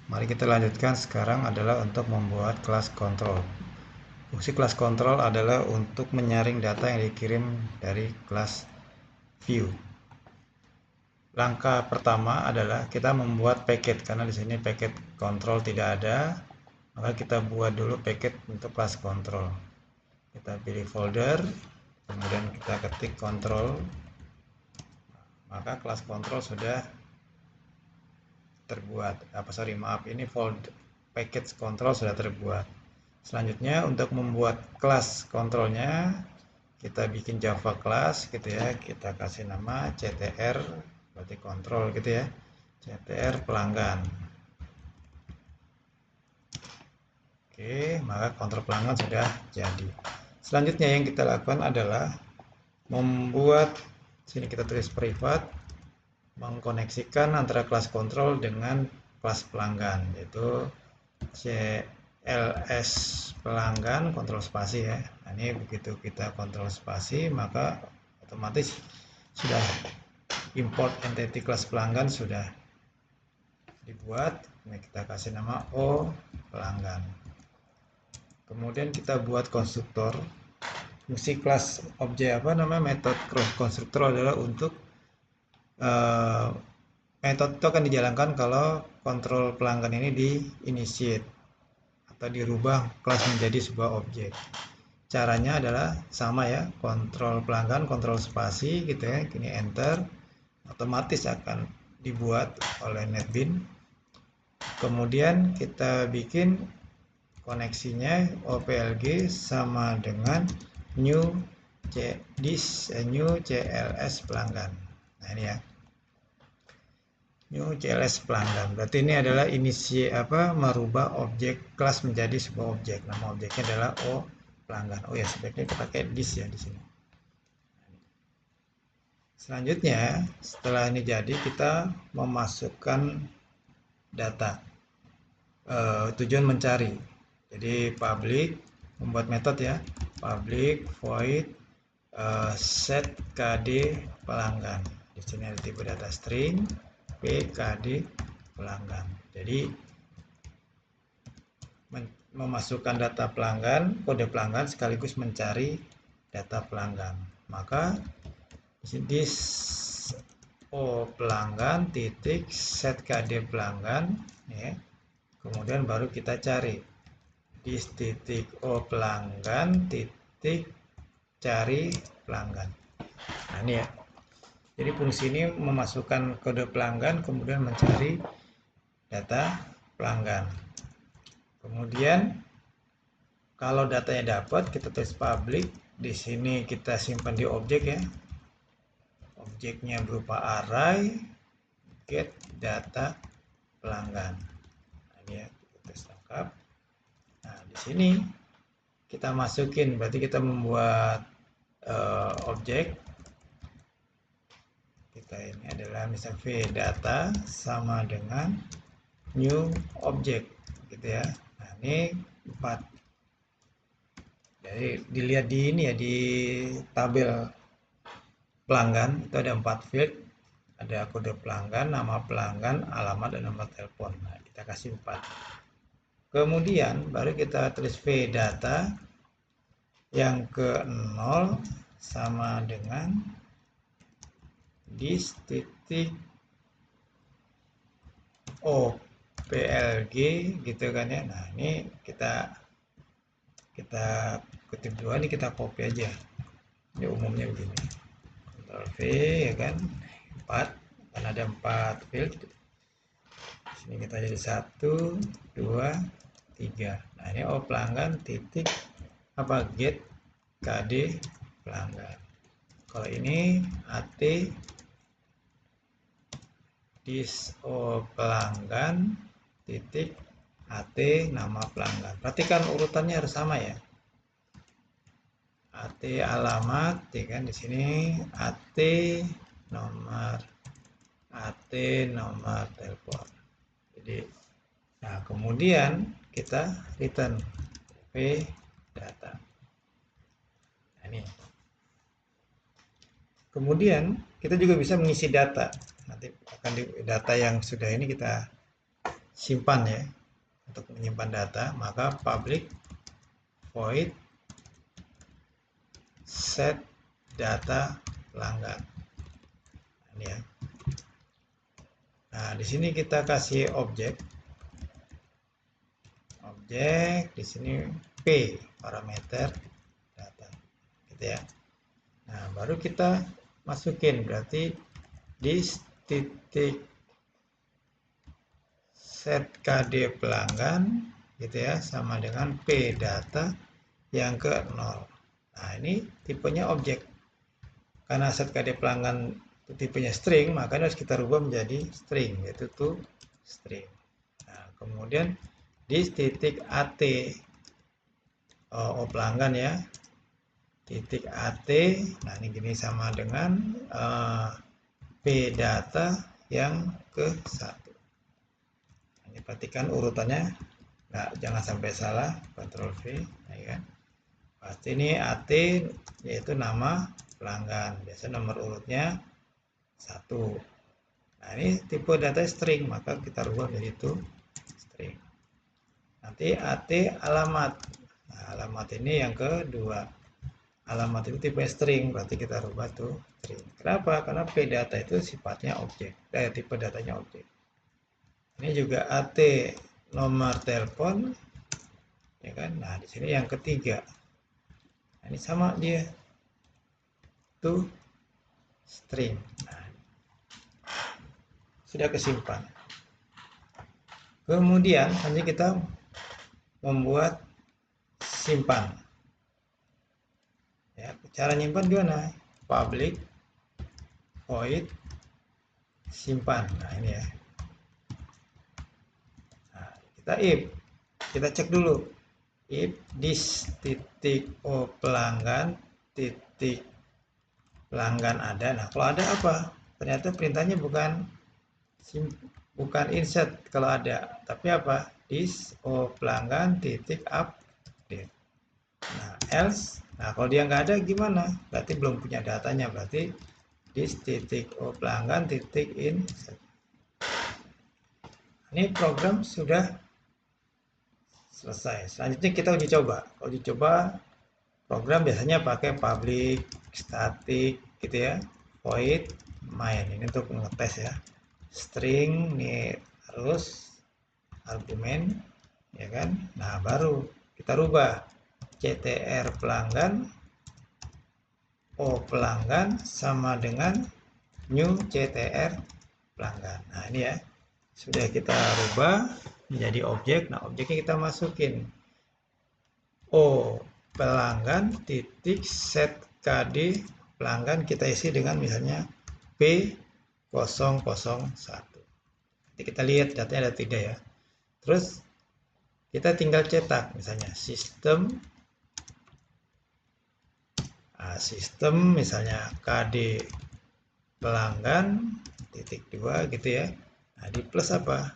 Mari kita lanjutkan sekarang adalah untuk membuat kelas kontrol. Fungsi kelas kontrol adalah untuk menyaring data yang dikirim dari kelas view. Langkah pertama adalah kita membuat paket, karena di sini paket kontrol tidak ada, maka kita buat dulu paket untuk kelas kontrol. Kita pilih folder, kemudian kita ketik kontrol, maka kelas kontrol sudah terbuat. Ini folder package control sudah terbuat. Selanjutnya untuk membuat kelas kontrolnya, kita bikin Java class gitu ya, kita kasih nama ctr, berarti kontrol gitu ya, ctr pelanggan. Oke, maka kontrol pelanggan sudah jadi. Selanjutnya yang kita lakukan adalah membuat, sini kita tulis privat, mengkoneksikan antara kelas kontrol dengan kelas pelanggan, yaitu CLS pelanggan kontrol spasi ya. Nah, ini begitu kita kontrol spasi, maka otomatis sudah import entity kelas pelanggan sudah dibuat. Ini kita kasih nama O pelanggan. Kemudian kita buat konstruktor. Fungsi kelas objek metode konstruktor adalah untuk metode itu akan dijalankan kalau kontrol pelanggan ini di-initiate atau dirubah kelas menjadi sebuah objek. Caranya adalah sama ya, kontrol pelanggan, kontrol spasi gitu ya, ini enter, otomatis akan dibuat oleh NetBeans. Kemudian kita bikin koneksinya OPLG sama dengan new CLS pelanggan. Nah ini ya, new CLS pelanggan. Berarti ini adalah merubah objek kelas menjadi sebuah objek. Nama objeknya adalah O pelanggan. Oh ya, sebaiknya kita pakai this ya di sini. Selanjutnya, setelah ini jadi, kita memasukkan data. Tujuan mencari. Jadi public, membuat metode ya, public void set kd pelanggan. Di sini ada tipe data string pkd pelanggan. Jadi memasukkan data pelanggan, kode pelanggan sekaligus mencari data pelanggan. Maka this O pelanggan titik set kd pelanggan ya. Kemudian baru kita cari this titik O pelanggan titik cari pelanggan. Nah ini ya. Jadi fungsi ini memasukkan kode pelanggan kemudian mencari data pelanggan. Kemudian kalau datanya dapat, kita tulis public. Di sini kita simpan di objek ya. Objeknya berupa array get data pelanggan. Nah, ini ya, kita tulis lengkap. Nah, di sini kita masukin, berarti kita membuat objek. Kita ini adalah misalnya v data sama dengan new object gitu ya. Nah, ini 4. Jadi dilihat di ini ya, di tabel pelanggan itu ada 4 field, ada kode pelanggan, nama pelanggan, alamat, dan nomor telepon. Nah, kita kasih 4. Kemudian baru kita tulis v data yang ke 0 sama dengan this titik OPLG gitu kan ya. Nah, ini kita kutip 2, ini kita copy aja. Ini umumnya begini. Ctrl V ya kan. 4 kan ada 4 field. Sini kita jadi 1 2 3. Nah, ini O pelanggan titik get kd pelanggan. Kalau ini AT this O pelanggan titik AT nama pelanggan. Perhatikan urutannya harus sama ya. AT alamat ya kan, di sini AT nomor telepon. Jadi nah kemudian kita return v data. Nah, ini. Kemudian kita juga bisa mengisi data. Nanti akan data yang sudah ini kita simpan ya, untuk menyimpan data, maka public void set data pelanggan. Ini ya. Nah, di sini kita kasih objek di sini P, parameter data, gitu ya. Nah, baru kita masukin, berarti di titik set KD pelanggan, gitu ya, sama dengan P data yang ke 0. Nah, ini tipenya objek. Karena set KD pelanggan tipenya string, maka harus kita rubah menjadi string, yaitu to string. Nah, kemudian di titik AT pelanggan ya, titik AT, nah ini gini sama dengan P data yang ke 1. Ini perhatikan urutannya, jangan sampai salah, Ctrl V, ya kan? Pasti ini AT yaitu nama pelanggan, biasa nomor urutnya 1. Nah, ini tipe data string, maka kita rubah menjadi itu string. Nanti AT alamat. Nah, alamat ini yang kedua. Alamat itu tipe string, berarti kita rubah tuh string. Kenapa? Karena P data itu sifatnya objek, tipe datanya objek. Ini juga AT nomor telepon, ya kan? Nah, di sini yang ketiga. Nah, ini sama dia, tuh string. Nah, sudah kesimpan. Kemudian nanti kita membuat simpan. Ya, cara nyimpan gimana? Public void simpan. Nah, ini ya. Nah, kita if, kita cek dulu. If this titik pelanggan titik pelanggan ada. Nah, kalau ada apa? Ternyata perintahnya bukan insert kalau ada, tapi apa? This pelanggan titik update. Nah, else. Nah, kalau dia nggak ada gimana? Berarti belum punya datanya. Berarti this titik pelanggan titik insert. Ini program sudah selesai. Selanjutnya kita uji coba. Uji coba program biasanya pakai public, static, gitu ya, void, main. Ini untuk ngetes ya. String nih terus argumen, ya kan? Nah, baru kita rubah ctr pelanggan pelanggan sama dengan new ctr pelanggan. Nah, ini ya. Sudah kita rubah menjadi objek. Nah, objeknya kita masukin pelanggan titik set KD pelanggan, kita isi dengan misalnya P001. Nanti kita lihat datanya ada tidak ya. Terus kita tinggal cetak misalnya sistem misalnya KD pelanggan titik 2 gitu ya. Nah, di plus apa?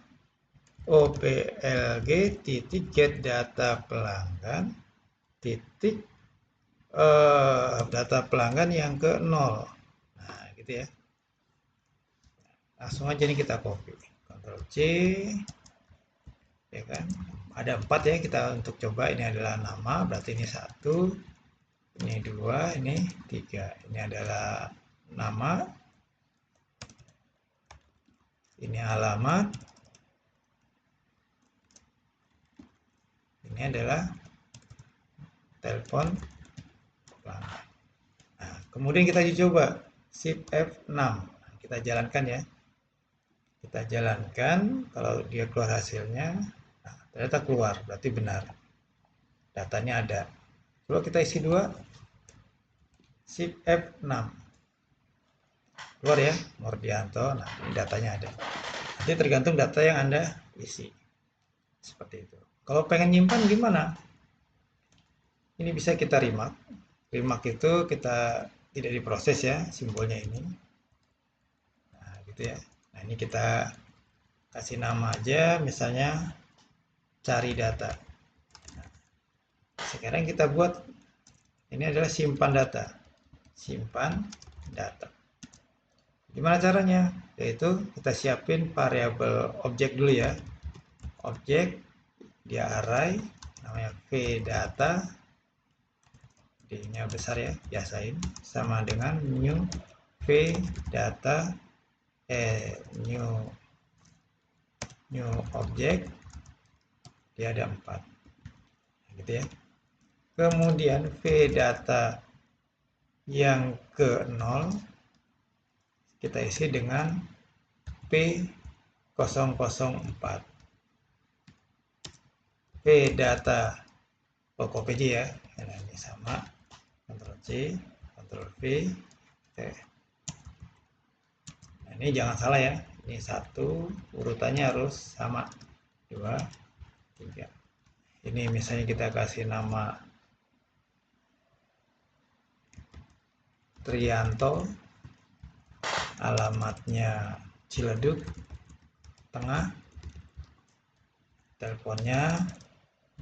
OPLG titik get data pelanggan titik data pelanggan yang ke 0. Nah, gitu ya. Langsung aja nih kita copy. Ctrl C. Ya kan? Ada 4 ya kita untuk coba. Ini adalah nama, berarti ini 1. Ini 2, ini 3. Ini adalah nama. Ini alamat. Ini adalah telepon pelanggan. Nah, kemudian kita coba Shift F6. Nah, kita jalankan ya. Kita jalankan, kalau dia keluar hasilnya, nah, ternyata keluar, berarti benar. Datanya ada. Coba kita isi 2. Shift F6. Keluar ya, Mordianto. Nah, ini datanya ada. Nanti tergantung data yang Anda isi. Seperti itu. Kalau pengen nyimpan gimana? Ini bisa kita remark. Remark itu kita tidak diproses ya, simbolnya ini. Nah, gitu ya. Nah, ini kita kasih nama aja, misalnya cari data. Nah, sekarang kita buat, ini adalah simpan data. Simpan data. Gimana caranya? Yaitu kita siapin variabel objek dulu ya. objek, dia array, namanya vdata, D-nya besar ya, biasain, sama dengan new vdata, new objek, dia ada 4, gitu ya. Kemudian vdata yang ke 0 kita isi dengan P004. Vdata pokok PJ ya. Nah, ini sama. Ctrl C, Ctrl V. Nah, ini jangan salah ya. Ini 1, urutannya harus sama. 2, 3. Ini misalnya kita kasih nama Trianto, alamatnya Ciledug Tengah, teleponnya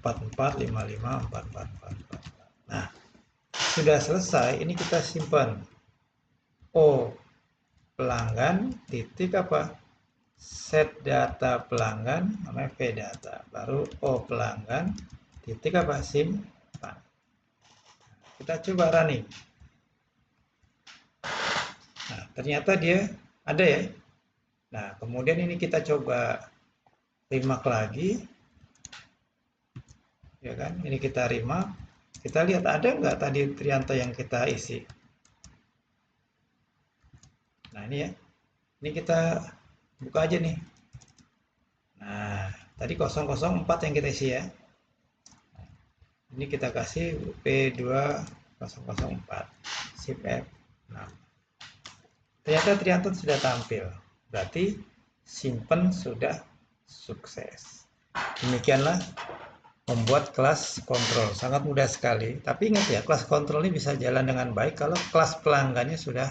44554444. Nah, sudah selesai. Ini kita simpan. O pelanggan titik apa? Set data pelanggan namanya vdata. Baru O pelanggan titik apa? Simpan. Kita coba running. Nah, ternyata dia ada ya. Nah, kemudian ini kita coba remark lagi. Ya kan? Ini kita remark. Kita lihat ada nggak tadi Trianto yang kita isi. Nah, ini ya. Ini kita buka aja nih. Nah, tadi 004 yang kita isi ya. Ini kita kasih P2004. Shift F6. Ternyata Trianto sudah tampil. Berarti simpen sudah sukses. Demikianlah membuat kelas kontrol. Sangat mudah sekali. Tapi ingat ya, kelas kontrol ini bisa jalan dengan baik kalau kelas pelanggannya sudah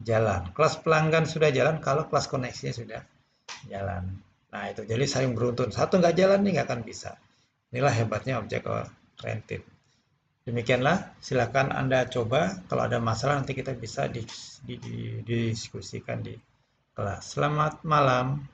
jalan. Kelas pelanggan sudah jalan kalau kelas koneksinya sudah jalan. Nah, itu jadi saling beruntun. Satu nggak jalan nih nggak akan bisa. Inilah hebatnya objek oriented. Demikianlah, silakan Anda coba. Kalau ada masalah nanti kita bisa didiskusikan di kelas. Selamat malam.